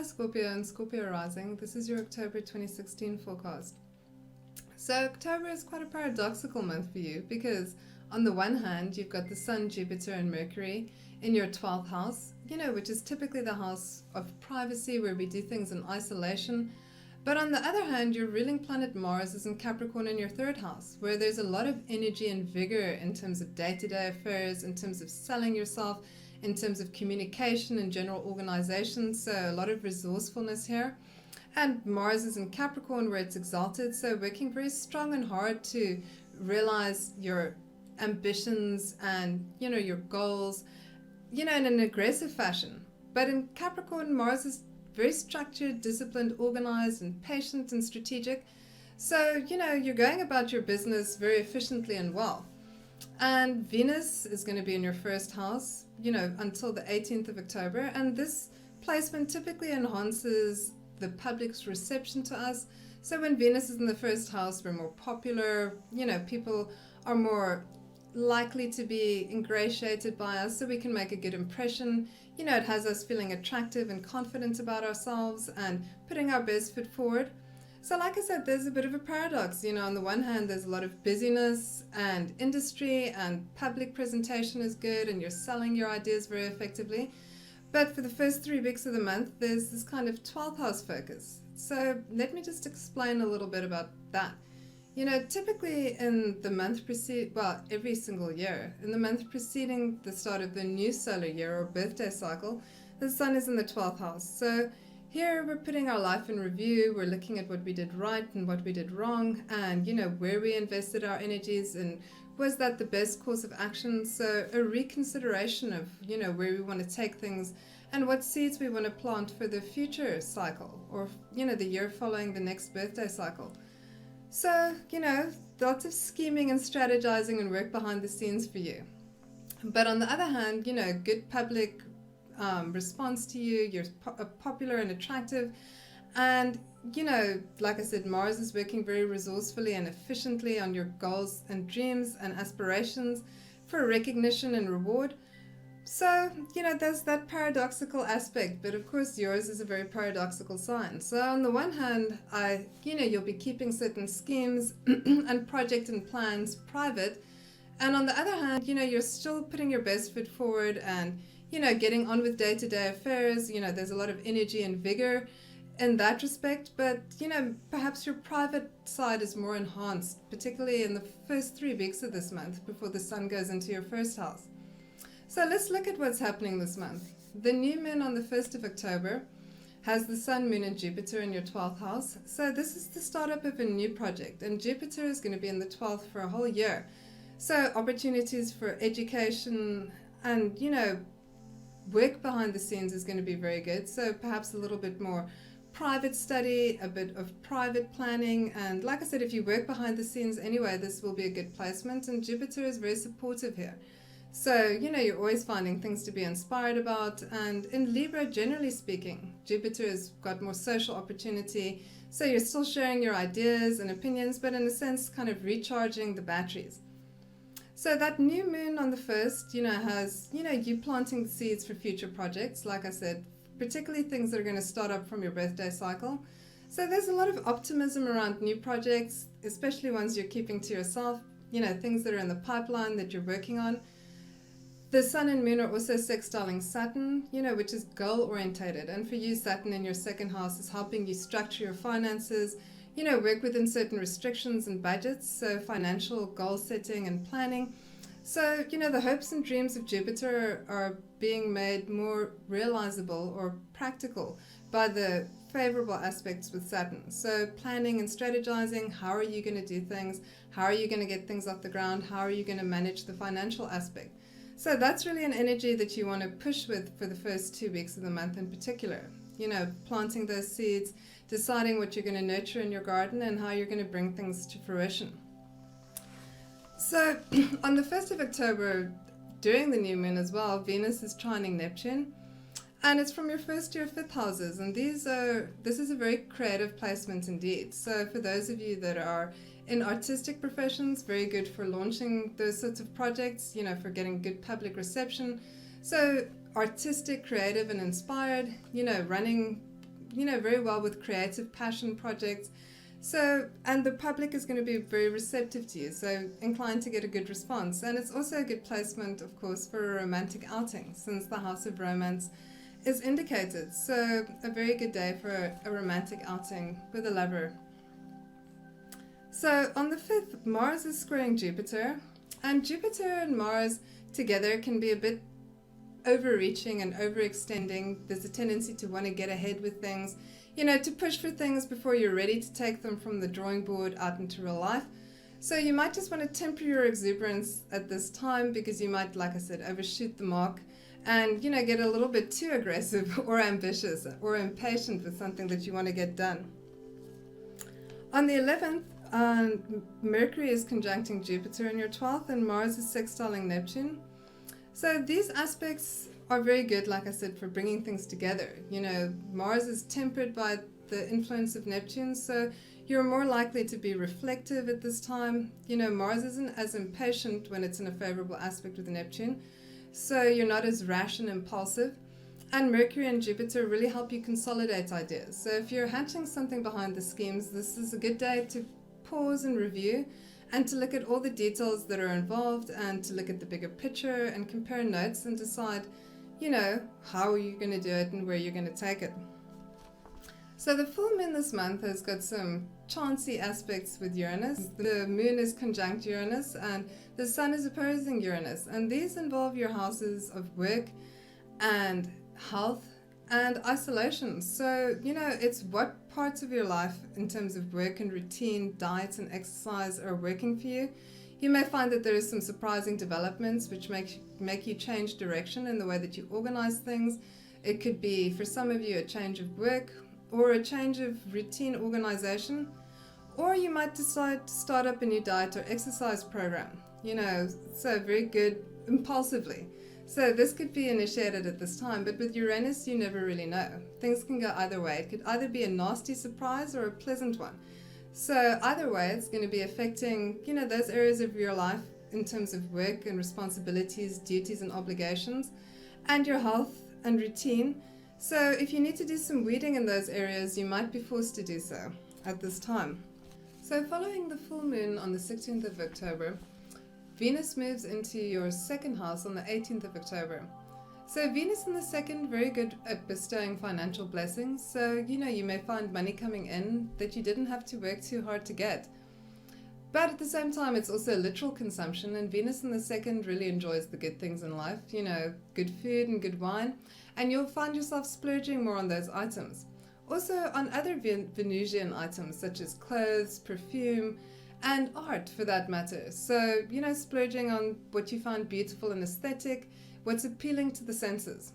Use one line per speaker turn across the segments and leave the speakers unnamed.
Scorpio and Scorpio rising. This is your October 2016 forecast. So October is quite a paradoxical month for you because on the one hand, you've got the Sun, Jupiter and Mercury in your 12th house, which is typically the house of privacy where we do things in isolation. But on the other hand, your ruling planet Mars is in Capricorn in your 3rd house, where there's a lot of energy and vigor in terms of day-to-day affairs, in terms of selling yourself, in terms of communication and general organization. So a lot of resourcefulness here. And Mars is in Capricorn where it's exalted, so working very strong and hard to realize your ambitions and your goals in an aggressive fashion. But in Capricorn, Mars is very structured, disciplined, organized and patient and strategic. So you're going about your business very efficiently and well. And Venus is going to be in your 1st house until the 18th of October, and this placement typically enhances the public's reception to us. So when Venus is in the 1st house, we're more popular, people are more likely to be ingratiated by us, so we can make a good impression. It has us feeling attractive and confident about ourselves and putting our best foot forward. So like I said, there's a bit of a paradox. On the one hand, there's a lot of busyness and industry and public presentation is good and you're selling your ideas very effectively. But for the first 3 weeks of the month, there's this kind of 12th house focus. So let me just explain a little bit about that. Typically in the month every single year, in the month preceding the start of the new solar year or birthday cycle, the Sun is in the 12th house. So here we're putting our life in review, we're looking at what we did right and what we did wrong, and where we invested our energies and was that the best course of action. So a reconsideration of where we want to take things and what seeds we want to plant for the future cycle or the year following the next birthday cycle. So lots of scheming and strategizing and work behind the scenes for you. But on the other hand, good public response to you, you're popular and attractive, and like I said, Mars is working very resourcefully and efficiently on your goals and dreams and aspirations for recognition and reward. So there's that paradoxical aspect, but of course yours is a very paradoxical sign. So on the one hand, you'll be keeping certain schemes and project and plans private, and on the other hand, you're still putting your best foot forward and getting on with day-to-day affairs. There's a lot of energy and vigor in that respect, but perhaps your private side is more enhanced, particularly in the first 3 weeks of this month before the Sun goes into your 1st house. So let's look at what's happening this month. The new moon on the 1st of October has the Sun, Moon and Jupiter in your 12th house. So this is the startup of a new project, and Jupiter is going to be in the 12th for a whole year. So opportunities for education and work behind the scenes is going to be very good. So perhaps a little bit more private study, a bit of private planning, and like I said, if you work behind the scenes anyway, this will be a good placement, and Jupiter is very supportive here. So you're always finding things to be inspired about, and in Libra, generally speaking, Jupiter has got more social opportunity, so you're still sharing your ideas and opinions, but in a sense kind of recharging the batteries. So that new moon on the 1st, has, you planting the seeds for future projects, like I said, particularly things that are going to start up from your birthday cycle. So there's a lot of optimism around new projects, especially ones you're keeping to yourself, things that are in the pipeline that you're working on. The Sun and Moon are also sextiling Saturn, which is goal-orientated. And for you, Saturn in your 2nd house is helping you structure your finances, work within certain restrictions and budgets, so financial goal setting and planning. So, the hopes and dreams of Jupiter are being made more realizable or practical by the favorable aspects with Saturn. So planning and strategizing, how are you going to do things? How are you going to get things off the ground? How are you going to manage the financial aspect? So that's really an energy that you want to push with for the first 2 weeks of the month in particular. Planting those seeds, deciding what you're going to nurture in your garden and how you're going to bring things to fruition. So on the 1st of October, during the new moon as well, Venus is trining Neptune, and it's from your 1st to your 5th houses, and this is a very creative placement indeed. So for those of you that are in artistic professions, very good for launching those sorts of projects, for getting good public reception. So artistic, creative and inspired, running very well with creative passion projects. So, and the public is going to be very receptive to you, so inclined to get a good response. And it's also a good placement, of course, for a romantic outing, since the house of romance is indicated. So, a very good day for a romantic outing with a lover. So, on the 5th, Mars is squaring Jupiter, and Jupiter and Mars together can be a bit overreaching and overextending. There's a tendency to want to get ahead with things, to push for things before you're ready to take them from the drawing board out into real life. So you might just want to temper your exuberance at this time, because you might, like I said, overshoot the mark and, get a little bit too aggressive or ambitious or impatient with something that you want to get done. On the 11th, Mercury is conjuncting Jupiter in your 12th, and Mars is sextiling Neptune. So these aspects are very good, like I said, for bringing things together. Mars is tempered by the influence of Neptune, so you're more likely to be reflective at this time. Mars isn't as impatient when it's in a favorable aspect with Neptune, so you're not as rash and impulsive. And Mercury and Jupiter really help you consolidate ideas. So if you're hatching something behind the schemes, this is a good day to pause and review, and to look at all the details that are involved, and to look at the bigger picture and compare notes and decide, how are you going to do it and where you're going to take it. So the full moon this month has got some chancy aspects with Uranus. The moon is conjunct Uranus, and the sun is opposing Uranus, and these involve your houses of work and health and isolation. So, it's what parts of your life in terms of work and routine, diet and exercise are working for you. You may find that there is some surprising developments which make you change direction in the way that you organize things. It could be, for some of you, a change of work or a change of routine organization, or you might decide to start up a new diet or exercise program, so very good impulsively. So this could be initiated at this time, but with Uranus, you never really know. Things can go either way. It could either be a nasty surprise or a pleasant one. So either way, it's going to be affecting, those areas of your life in terms of work and responsibilities, duties and obligations, and your health and routine. So if you need to do some weeding in those areas, you might be forced to do so at this time. So following the full moon on the 16th of October, Venus moves into your second house on the 18th of October. So Venus in the second, very good at bestowing financial blessings. So, you may find money coming in that you didn't have to work too hard to get. But at the same time, it's also literal consumption, and Venus in the second really enjoys the good things in life, good food and good wine, and you'll find yourself splurging more on those items. Also on other Venusian items such as clothes, perfume, and art for that matter. So, splurging on what you find beautiful and aesthetic, what's appealing to the senses.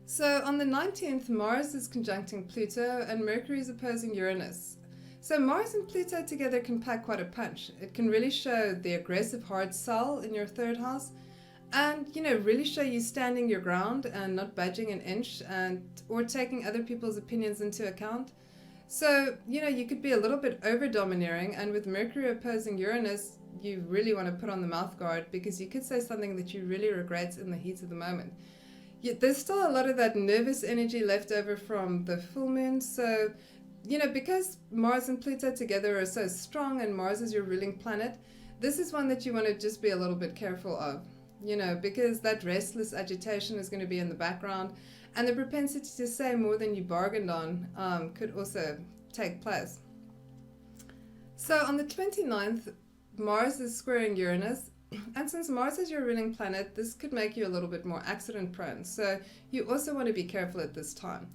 So on the 19th, Mars is conjuncting Pluto and Mercury is opposing Uranus. So Mars and Pluto together can pack quite a punch. It can really show the aggressive hard sell in your third house, and really show you standing your ground and not budging an inch, or taking other people's opinions into account. So, you could be a little bit over-domineering, and with Mercury opposing Uranus, you really want to put on the mouth guard, because you could say something that you really regret in the heat of the moment. Yet there's still a lot of that nervous energy left over from the full moon. So, because Mars and Pluto together are so strong, and Mars is your ruling planet, this is one that you want to just be a little bit careful of, because that restless agitation is going to be in the background. And the propensity to say more than you bargained on could also take place. So on the 29th, Mars is squaring Uranus. And since Mars is your ruling planet, this could make you a little bit more accident prone. So you also want to be careful at this time.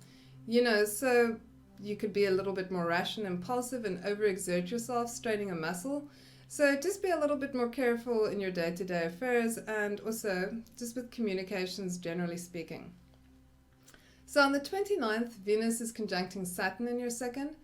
So you could be a little bit more rash and impulsive and overexert yourself, straining a muscle. So just be a little bit more careful in your day-to-day affairs, and also just with communications generally speaking. So on the 29th, Venus is conjuncting Saturn in your second.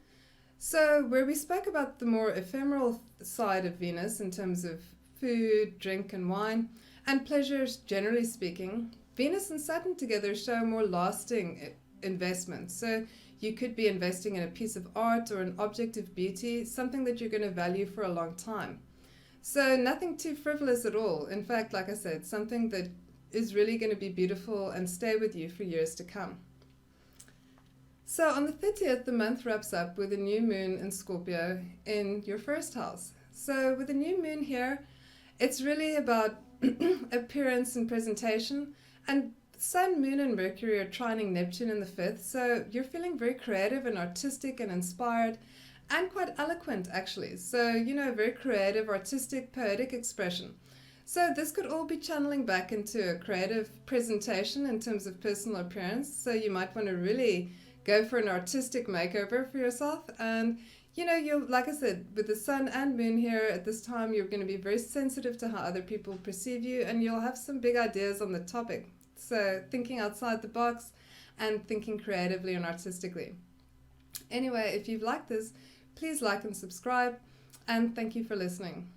So where we spoke about the more ephemeral side of Venus in terms of food, drink and wine, and pleasures generally speaking, Venus and Saturn together show more lasting investments. So you could be investing in a piece of art or an object of beauty, something that you're going to value for a long time. So nothing too frivolous at all. In fact, like I said, something that is really going to be beautiful and stay with you for years to come. So on the 30th, the month wraps up with a new moon in Scorpio in your first house. So with the new moon here, it's really about appearance and presentation, and Sun, Moon, and Mercury are trining Neptune in the 5th, so you're feeling very creative and artistic and inspired, and quite eloquent actually. So, very creative, artistic, poetic expression. So this could all be channeling back into a creative presentation in terms of personal appearance. So you might want to really go for an artistic makeover for yourself. And you'll, like I said, with the sun and moon here at this time, you're going to be very sensitive to how other people perceive you, and you'll have some big ideas on the topic. So thinking outside the box and thinking creatively and artistically. Anyway, if you've liked this, please like and subscribe, and thank you for listening.